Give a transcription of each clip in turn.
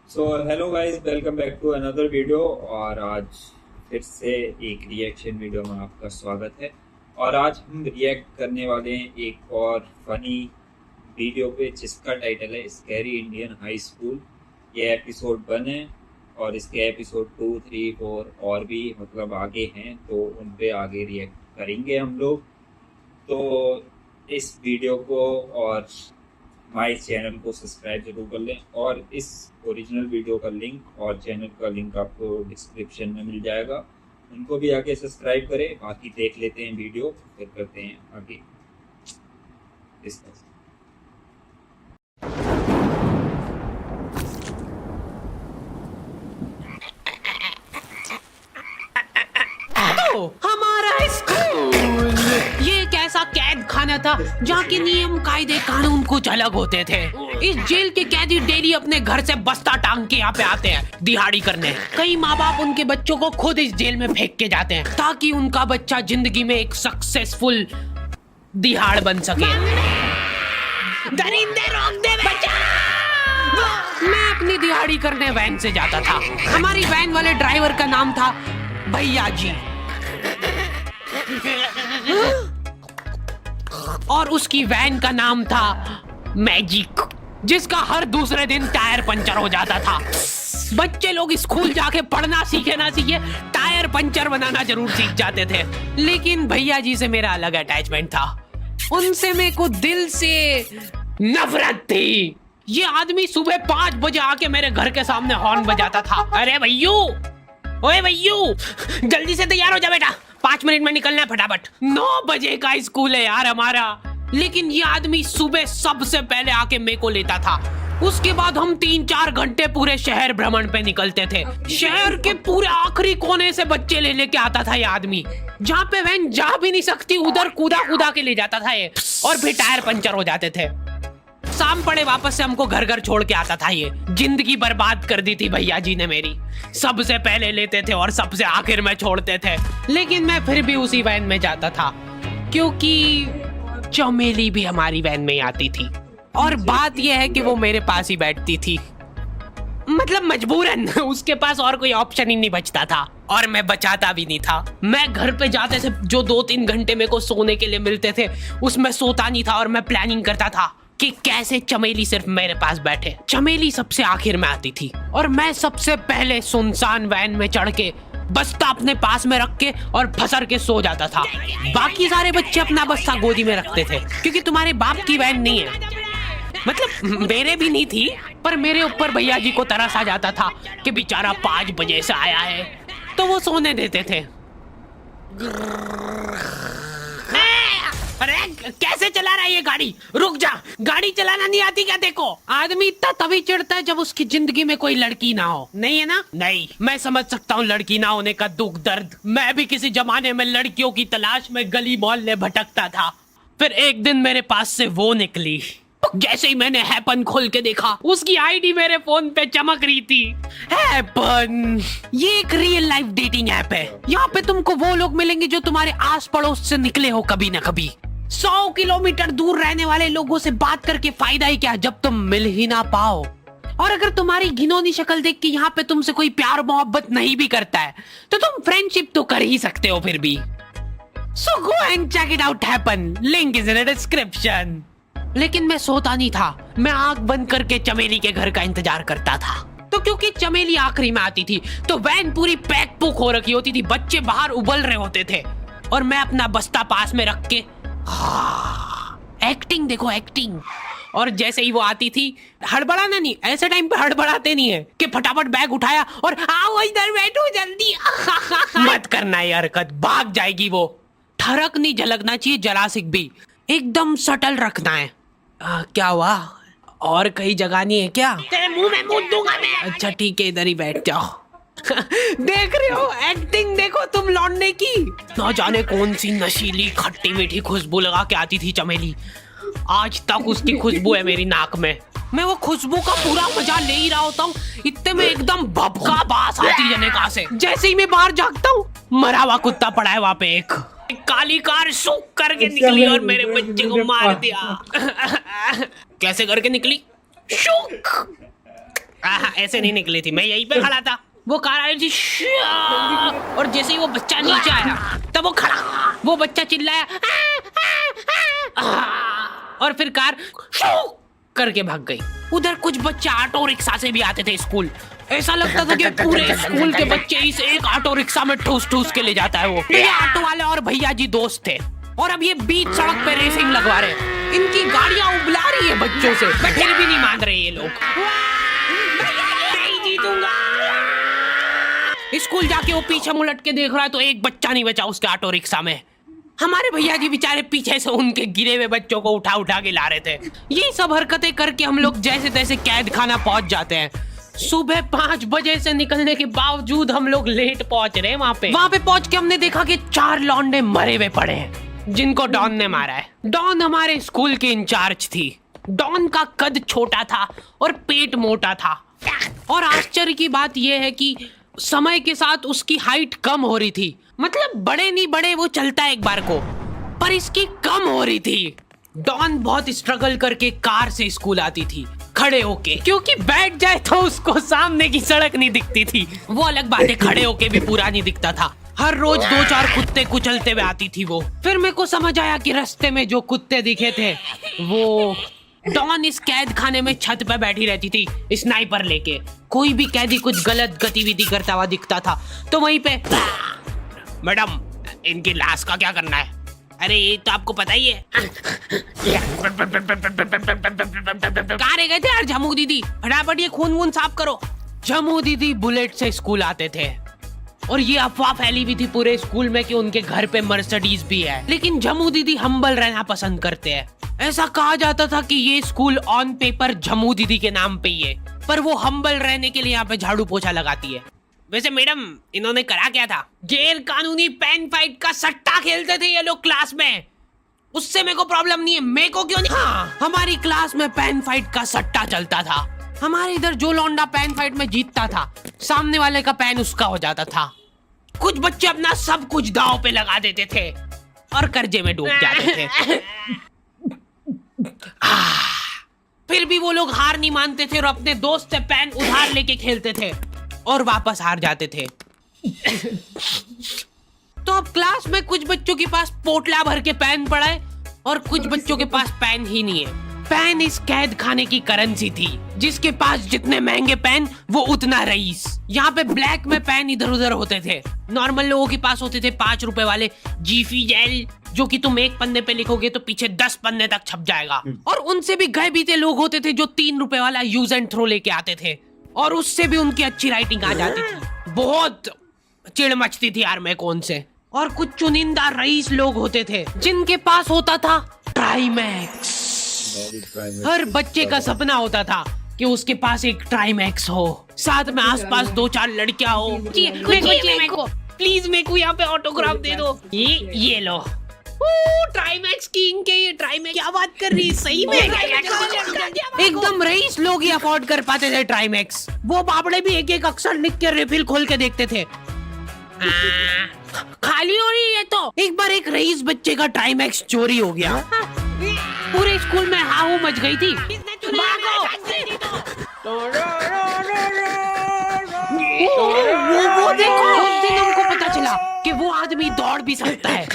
So hello guys, welcome back to another video. और आज फिर से एक रिएक्शन वीडियो में आपका स्वागत है। और आज हम रिएक्ट करने वाले हैं एक और फनी वीडियो पे जिसका टाइटल है स्कैरी इंडियन हाई स्कूल। ये एपिसोड 1 है और इसके एपिसोड 2, 3, 4 और भी मतलब आगे हैं, तो उन पे आगे रिएक्ट करेंगे हम लोग। तो इस वीडियो को और हमारे चैनल को सब्सक्राइब जरूर कर लें और इस ओरिजिनल वीडियो का लिंक और चैनल का लिंक आपको डिस्क्रिप्शन में मिल जाएगा, उनको भी आके सब्सक्राइब करें। बाकी देख लेते हैं वीडियो, फिर करते हैं आगे डिस्कस। हमारा स्कूल ये एक ऐसा कैद खाना था जहाँ के नियम कायदे कानून कुछ अलग होते थे। इस जेल के कैदी डेली अपने घर से बस्ता टांग के यहाँ पे आते हैं दिहाड़ी करने। कई माँ बाप उनके बच्चों को खुद इस जेल में फेंक के जाते हैं ताकि उनका बच्चा जिंदगी में एक सक्सेसफुल दिहाड़ बन सके। दरिंदे रोक दे बच्चा। मैं अपनी दिहाड़ी करने वैन से जाता था। हमारी वैन वाले ड्राइवर का नाम था भैया जी और उसकी वैन का नाम था मैजिक, जिसका हर दूसरे दिन टायर पंचर हो जाता था। बच्चे लोग स्कूल जाके पढ़ना सीखे ना सीखे, टायर पंचर बनाना जरूर सीख जाते थे। लेकिन भैया जी से मेरा अलग अटैचमेंट था। उनसे मेरे को दिल से नफरत थी। ये आदमी सुबह 5 बजे आके मेरे घर के सामने हॉर्न बजाता था। अरे भैयू, ओए भैयू, जल्दी से तैयार हो जा बेटा, 5 मिनट में निकलना है फटाफट। 9 बजे का स्कूल है यार हमारा। लेकिन ये आदमी सुबह सबसे पहले आके मेरे को लेता था। उसके बाद हम 3-4 घंटे पूरे शहर भ्रमण पे निकलते थे। शहर के पूरे आखिरी कोने से बच्चे ले लेके आता था ये आदमी। जहाँ पे वैन जा भी नहीं सकती उधर कूदा कूदा के ले जाता था ये, और फिर टायर पंचर हो जाते थे। शाम पड़े वापस से हमको घर घर छोड़ के आता था ये। जिंदगी बर्बाद कर दी थी भैया जी ने मेरी। सबसे पहले लेते थे और सबसे आखिर में छोड़ते थे। लेकिन मैं फिर भी उसी वैन में जाता था क्योंकि चमेली भी हमारी वैन में आती थी। और बात यह है कि वो मेरे पास ही बैठती थी, मतलब मजबूरन। उसके पास और कोई ऑप्शन ही नहीं बचता था और मैं बचाता भी नहीं था। मैं घर पे जाते थे, जो 2-3 घंटे मेरे को सोने के लिए मिलते थे उसमें सोता नहीं था और मैं प्लानिंग करता था कि कैसे चमेली सिर्फ मेरे पास बैठे। चमेली सबसे आखिर में आती थी और मैं सबसे पहले सुनसान वैन में चढ़ के बस्ता अपने पास में रख के और फसर के सो जाता था। बाकी सारे बच्चे अपना बस्ता गोदी में रखते थे क्योंकि तुम्हारे बाप की वैन नहीं है, मतलब मेरे भी नहीं थी, पर मेरे ऊपर भैया जी को तरस आ जाता था कि बेचारा 5 बजे से आया है, तो वो सोने देते थे। अरे कैसे चला रहा है ये गाड़ी? रुक जा, गाड़ी चलाना नहीं आती क्या? देखो, आदमी इतना तभी चिढ़ता है जब उसकी जिंदगी में कोई लड़की ना हो। नहीं है ना? नहीं, मैं समझ सकता हूँ लड़की ना होने का दुख दर्द। मैं भी किसी जमाने में लड़कियों की तलाश में गली मोहल्ले भटकता था। फिर एक दिन मेरे पास से वो निकली। जैसे ही मैंने हैपन खोल के देखा, उसकी आईडी मेरे फोन पे चमक रही थी। हैपन ये एक रियल लाइफ डेटिंग ऐप है। यहाँ पे तुमको वो लोग मिलेंगे जो तुम्हारे आस पड़ोस से निकले हो कभी ना कभी। 100 किलोमीटर दूर रहने वाले लोगों से बात करके फायदा ही क्या जब तुम मिल ही ना पाओ। और अगर तुम्हारी घिनौनी शक्ल देख के यहाँ पे तुमसे कोई प्यार मोहब्बत नहीं भी करता है तो तुम फ्रेंडशिप तो कर ही सकते हो फिर भी। So go and check it out happen, link is in the description. लेकिन मैं सोता नहीं था, मैं आंख बंद करके चमेली के घर का इंतजार करता था। तो क्योंकि चमेली आखिरी में आती थी तो वैन पूरी पैक पुक हो रखी होती थी, बच्चे बाहर उबल रहे होते थे और मैं अपना बस्ता पास में रख के एक्टिंग देखो एक्टिंग। और जैसे ही वो आती थी, हड़बड़ाना नहीं, ऐसे टाइम पे हड़बड़ाते नहीं है कि फटाफट बैग उठाया और आओ इधर बैठो जल्दी। मत करना ये हरकत, भाग जाएगी वो। ठरक नहीं झलकना चाहिए, जरासिक भी एकदम सटल रखना है। क्या हुआ? और कहीं जगह नहीं है क्या? तेरे मुंह में मूत दूंगा मैं। अच्छा ठीक है, इधर ही बैठ जाओ। देख रहे हो एक्टिंग, देखो तुम लौंडे की। ना जाने कौन सी नशीली खट्टी मीठी खुशबू लगा के आती थी चमेली। आज तक उसकी खुशबू है मेरी नाक में। मैं वो खुशबू का पूरा मजा ले ही रहा होता हूँ, इतने में एकदम भभका बास आती जनेका से। जैसे ही मैं बाहर झांकता हूँ, मरा हुआ कुत्ता पड़ा है वहाँ पे। एक काली कार सूख करके निकली और मेरे बच्चे को मार दिया। कैसे करके निकली? शुक। ऐसे नहीं निकली थी, मैं यहीं पे खड़ा था, वो कार आई थी और जैसे ही वो बच्चा नीचे आया तब वो खड़ा, वो बच्चा चिल्लाया और फिर कार करके भाग गई। उधर कुछ बच्चे ऑटो रिक्शा से भी आते थे स्कूल। ऐसा लगता था कि पूरे स्कूल के बच्चे इस एक ऑटो रिक्शा में ठूस ठूस के ले जाता है वो। ये ऑटो वाले और भैया जी दोस्त थे और अब ये बीच सड़क पे रेसिंग लगवा रहे हैं। इनकी गाड़ियां उबला रही है बच्चों से, फिर भी नहीं मान रहे ये लोग। नहीं जीतूंगा। स्कूल जाके वो पीछे मुलट के देख रहा है तो एक बच्चा नहीं बचा उसके ऑटो रिक्शा में। हमारे भैया जी बेचारे पीछे से उनके गिरे हुए बच्चों को उठा उठा के ला रहे थे। ये सब हरकतें करके हम लोग जैसे तैसे कैद खाना पहुंच जाते हैं। सुबह 5 बजे से निकलने के बावजूद हम लोग लेट पहुंच रहे हैं वहाँ पे पहुंच के हमने देखा कि 4 लौंडे मरे हुए पड़े हैं जिनको डॉन ने मारा है। डॉन हमारे स्कूल की इंचार्ज थी। डॉन का कद छोटा था और पेट मोटा था और आश्चर्य की बात यह है कि समय के साथ उसकी हाइट कम हो रही थी। मतलब बड़े नहीं बड़े वो चलता है एक बार को, पर इसकी कम हो रही थी। डॉन बहुत स्ट्रगल करके कार से स्कूल आती थी खड़े होके, क्योंकि बैठ जाए तो उसको सामने की सड़क नहीं दिखती थी। वो अलग बात है, खड़े होके भी पूरा नहीं दिखता था। हर रोज 2-4 कुत्ते कुचलते हुए आती थी वो। फिर मेरे को समझ आया कि रास्ते में जो कुत्ते दिखे थे वो डॉन इस कैद खाने में छत पे बैठी रहती थी स्नाइपर लेके। कोई भी कैदी कुछ गलत गतिविधि करता हुआ दिखता था तो वहीं पे, मैडम इनकी लाश का क्या करना है? अरे ये तो आपको पता ही है। कहाँ रह गए थे यार झमू दीदी, फटाफट ये खून वून साफ करो। झमू दीदी बुलेट से स्कूल आते थे और ये अफवाह फैली हुई थी पूरे स्कूल में कि उनके घर पे मर्सिडीज भी है, लेकिन झमू दीदी हम्बल रहना पसंद करते हैं। ऐसा कहा जाता था कि ये स्कूल ऑन पेपर झमू दीदी के नाम पे ही है, पर वो हम्बल रहने के लिए यहाँ पे झाड़ू पोछा लगाती है। वैसे मैडम इन्होंने करा क्या था? गैर कानूनी पेन फाइट का सट्टा खेलते थे ये लोग क्लास में। उससे मेरे को प्रॉब्लम नहीं है, मेरे को क्यों नहीं? हाँ, हमारी क्लास में पेन फाइट का सट्टा चलता था। हमारे इधर जो लौंडा पेन फाइट में जीतता था सामने वाले का पेन उसका हो जाता था। कुछ बच्चे अपना सब कुछ दांव पे लगा देते थे और कर्जे में डूब जाते थे। फिर भी वो लोग हार नहीं मानते थे और अपने दोस्त से पेन उधार लेके खेलते थे और वापस हार जाते थे। तो अब क्लास में कुछ बच्चों के पास पोटला भर के पेन पड़ा है और कुछ बच्चों के पास पेन ही नहीं है। पेन इस कैद खाने की करेंसी थी। जिसके पास जितने महंगे पेन वो उतना रईस। यहाँ पे ब्लैक में पेन इधर उधर होते थे। नॉर्मल लोगों के पास होते थे 5 रुपए वाले जीफी जेल, जो कि तुम एक पन्ने पे लिखोगे तो पीछे 10 पन्ने तक छप जाएगा। और उनसे भी गए बीते लोग होते थे जो 3 रुपए वाला यूज एंड थ्रो लेके आते थे और उससे भी उनकी अच्छी राइटिंग आ जाती थी। बहुत चिढ़ मचती थी यार मेरे को उनसे। और कुछ चुनिंदा रईस लोग होते थे जिनके पास होता था ट्राइमैक्स। हर बच्चे का सपना होता था कि उसके पास एक ट्राइमैक्स हो, साथ में आसपास 2-4 लड़कियां हो। मेरे को प्लीज मेरे को यहाँ पे ऑटोग्राफ दे दो। ये लो ट्राइमैक्स किंग के। ये ट्राइमैक्स क्या बात कर रही है? सही में एकदम रईस लोग ही अफोर्ड कर पाते थे ट्राइमैक्स। वो बाबड़े भी एक एक अक्षर लिख के रिफिल खोल के देखते थे। खाली हो रही है तो एक बार एक रईस बच्चे का ट्राइमैक्स चोरी हो गया। पूरे स्कूल में हाहू मच गई थी। वो देखो, उस दिन हमको पता चला कि वो आदमी दौड़ भी सकता है।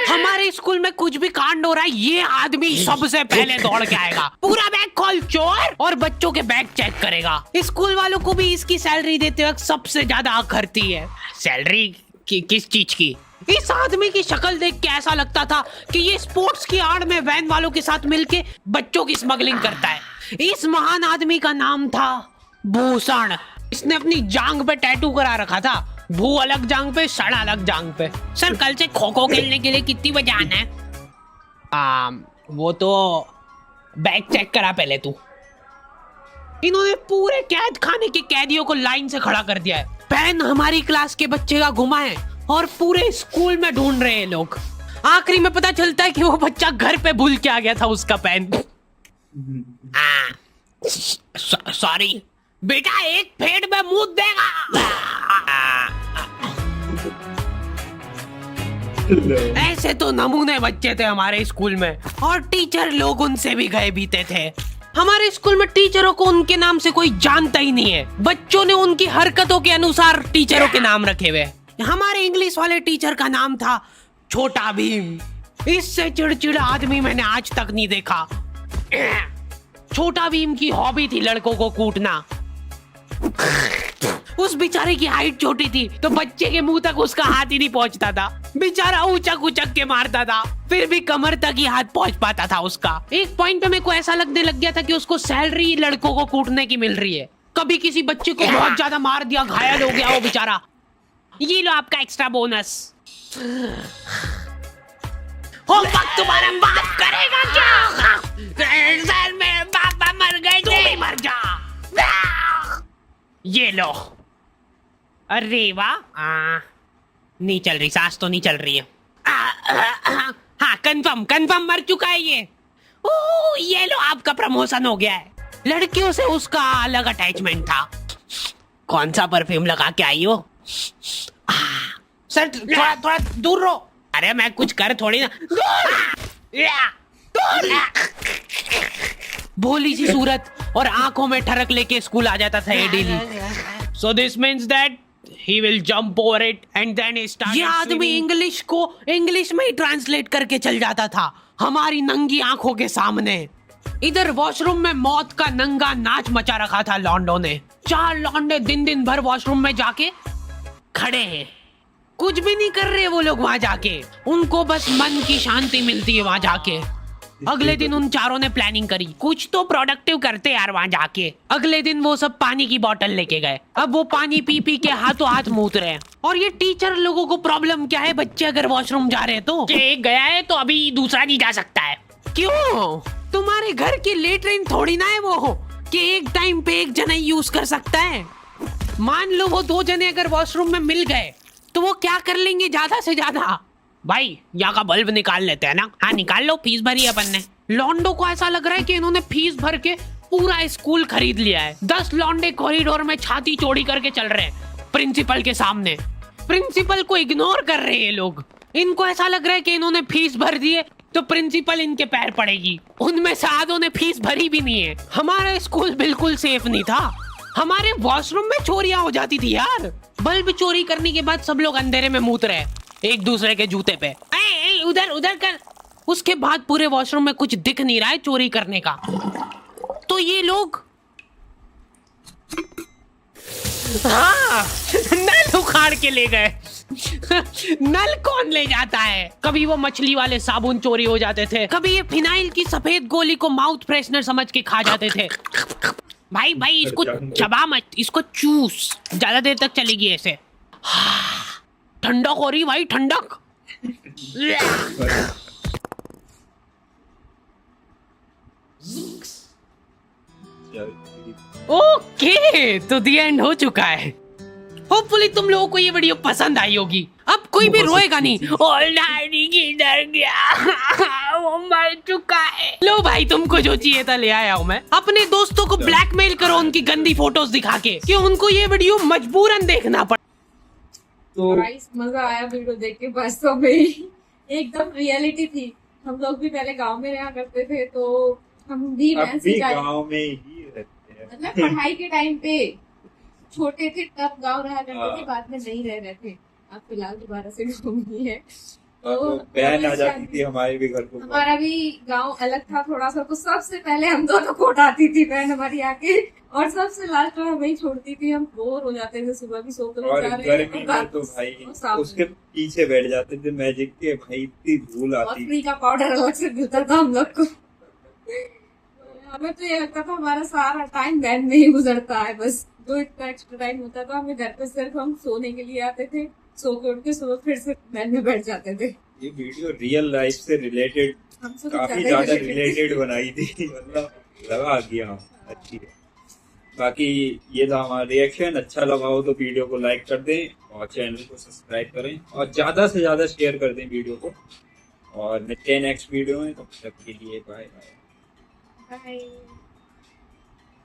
हमारे स्कूल में कुछ भी कांड हो रहा है ये आदमी सबसे पहले दौड़ के आएगा, पूरा बैग खोल चोर, और बच्चों के बैग चेक करेगा। स्कूल वालों को भी इसकी सैलरी देते वक्त सबसे ज्यादा आखरती है। सैलरी किस चीज की? इस आदमी की शक्ल देख के ऐसा लगता था कि ये स्पोर्ट्स की आड़ में वैन वालों के साथ मिलके बच्चों की स्मगलिंग करता है। इस महान आदमी का नाम था भूषण। इसने अपनी जांग पे टैटू करा रखा था, भू अलग जांग पे, सड़ अलग जांग पे। सर कल से खो खो खेलने के लिए कितनी बजे आना है? वो तो बैग चेक करा पहले तू। इन्होंने पूरे कैद खाने के कैदियों को लाइन से खड़ा कर दिया है। पेन हमारी क्लास के बच्चे का गुमा है और पूरे स्कूल में ढूंढ रहे हैं लोग। आखिरी में पता चलता है कि वो बच्चा घर पे भूल के आ गया था उसका पेन। सॉरी बेटा, एक फेट में मुंह देगा। ऐसे तो नमूने बच्चे थे हमारे स्कूल में और टीचर लोग उनसे भी गए बीते थे। हमारे स्कूल में टीचरों को उनके नाम से कोई जानता ही नहीं है। बच्चों ने उनकी हरकतों के अनुसार टीचरों के नाम रखे हुए। हमारे इंग्लिश वाले टीचर का नाम था छोटा भीम। इससे चिड़चिड़ा आदमी मैंने आज तक नहीं देखा। छोटा भीम की हॉबी थी लड़कों को कूटना। उस बेचारे की हाइट छोटी थी तो बच्चे के मुंह तक उसका हाथ ही नहीं पहुंचता था। बेचारा उचक उचक के मारता था, फिर भी कमर तक ही हाथ पहुंच पाता था उसका। एक पॉइंट पे मेरे को ऐसा लगने लग गया था कि उसको सैलरी लड़कों को कूटने की मिल रही है। कभी किसी बच्चे को बहुत ज्यादा मार दिया, घायल हो गया वो बेचारा, ये लो आपका एक्स्ट्रा बोनस। होमवर्क तुम्हारा बाप करेगा क्या? सर मेरे पापा मर गए, तू भी मर जा। ये लो। अरे वाह, नहीं चल रही, सांस तो नहीं चल रही है। हाँ कंफर्म मर चुका है ये। ये लो आपका प्रमोशन हो गया है। लड़कियों से उसका अलग अटैचमेंट था। कौन सा परफ्यूम लगा के आई हो? सर थोड़ा दूर रहो। अरे मैं कुछ कर थोड़ी ना। भोली सी सूरत और आंखों में ठरक लेके स्कूल आ जाता था ये daily. So this means that he will jump over it and then he started. ये आदमी इंग्लिश को इंग्लिश में ही ट्रांसलेट करके चल जाता था हमारी नंगी आंखों के सामने। इधर वॉशरूम में मौत का नंगा नाच मचा रखा था लॉन्डो ने। 4 लॉन्डे दिन भर वॉशरूम में जाके खड़े हैं, कुछ भी नहीं कर रहे वो लोग वहां जाके। उनको बस मन की शांति मिलती है वहां जाके। अगले दिन उन चारों ने प्लानिंग करी, कुछ तो प्रोडक्टिव करते यार वहां जाके। अगले दिन वो सब पानी की बोतल लेके गए। अब वो पानी पी पी के हाथों हाथ मूत रहे हैं। और ये टीचर लोगों को प्रॉब्लम क्या है, बच्चे अगर वॉशरूम जा रहे हैं तो एक गया है तो अभी दूसरा नहीं जा सकता है। क्यों? तुम्हारे घर की लेटरिन थोड़ी ना है वो कि एक टाइम पे एक जना यूज कर सकता है। मान लो वो 2 जने अगर वॉशरूम में मिल गए तो वो क्या कर लेंगे ज्यादा से ज्यादा? भाई यहाँ का बल्ब निकाल लेते हैं ना। हाँ निकाल लो, फीस भरी है अपन ने। लॉन्डो को ऐसा लग रहा है कि इन्होंने फीस भर के पूरा स्कूल खरीद लिया है। 10 लॉन्डे कॉरिडोर में छाती चौड़ी करके चल रहे हैं प्रिंसिपल के सामने। प्रिंसिपल को इग्नोर कर रहे हैं ये लोग। इनको ऐसा लग रहा है कि इन्होंने फीस भर दी है तो प्रिंसिपल इनके पैर पड़ेगी। उनमें से आधों ने फीस भरी भी नहीं है। हमारा स्कूल बिल्कुल सेफ नहीं था। हमारे वॉशरूम में चोरियां हो जाती थी यार। बल्ब चोरी करने के बाद सब लोग अंधेरे में मूत रहे एक दूसरे के जूते पे। उधर कर। उसके बाद पूरे वॉशरूम में कुछ दिख नहीं रहा है चोरी करने का। तो ये लोग हाँ नल उखाड़ के ले गए। नल कौन ले जाता है? कभी वो मछली वाले साबुन चोरी हो जाते थे, कभी ये फिनाइल की सफेद गोली को माउथ फ्रेशनर समझ के खा जाते थे। भाई इसको चबा मत, इसको चूस, ज्यादा देर तक चलेगी ऐसे। ठंडक हो रही भाई, ठंडक। ओके तो दी एंड हो चुका है। होपफुली तुम लोगों को ये वीडियो पसंद आई होगी। अब कोई भी रोएगा नहीं। किधर गया? वो मर चुका है। लो भाई तुमको जो चाहिए था ले आया हूँ मैं। अपने दोस्तों को ब्लैकमेल करो उनकी गंदी फोटोज दिखा के कि उनको ये वीडियो मजबूरन देखना पड़े। तो मजा आया वीडियो देख के। वास्तव में एकदम रियलिटी थी। हम लोग भी पहले गांव में रहा करते थे तो हम भी गांव में ही रहते हैं। मतलब पढ़ाई के टाइम पे छोटे थे तब गांव रहा करते थे, बाद में नहीं रह रहे थे। अब फिलहाल दोबारा से घूमनी है तो बहन आ जाती थी हमारे भी घर को। हमारा भी गांव अलग था थोड़ा सा, तो सबसे पहले हम दोनों को उठाती थी बहन हमारी आके और सबसे लास्ट में हमें ही छोड़ती थी। हम बोर हो जाते थे, सुबह भी सो कर जा रहे हैं तो भाई उसके पीछे बैठ जाते थे मैजिक के। भाई इतनी धूल आती, फ्री का पाउडर अलग से मिलता था हम लोग को। हमें तो ये लगता था हमारा सारा टाइम बहन में ही गुजरता है। बस जो इतना एक्स्ट्रा टाइम होता था हमें घर पे सिर्फ हम सोने के लिए आते थे, सो के उठ के सुबह फिर से बहन में बैठ जाते थे। ये वीडियो रियल लाइफ से रिलेटेड काफी ज्यादा रिलेटेड बनाई थी। मतलब लगा गया अच्छी है। बाकी ये था हमारा रिएक्शन। अच्छा लगा हो तो वीडियो को लाइक कर दें और चैनल को सब्सक्राइब करें और ज्यादा से ज्यादा शेयर कर दें वीडियो को। और मिलते हैं नेक्स्ट वीडियो में, तब तक के लिए बाय बाय।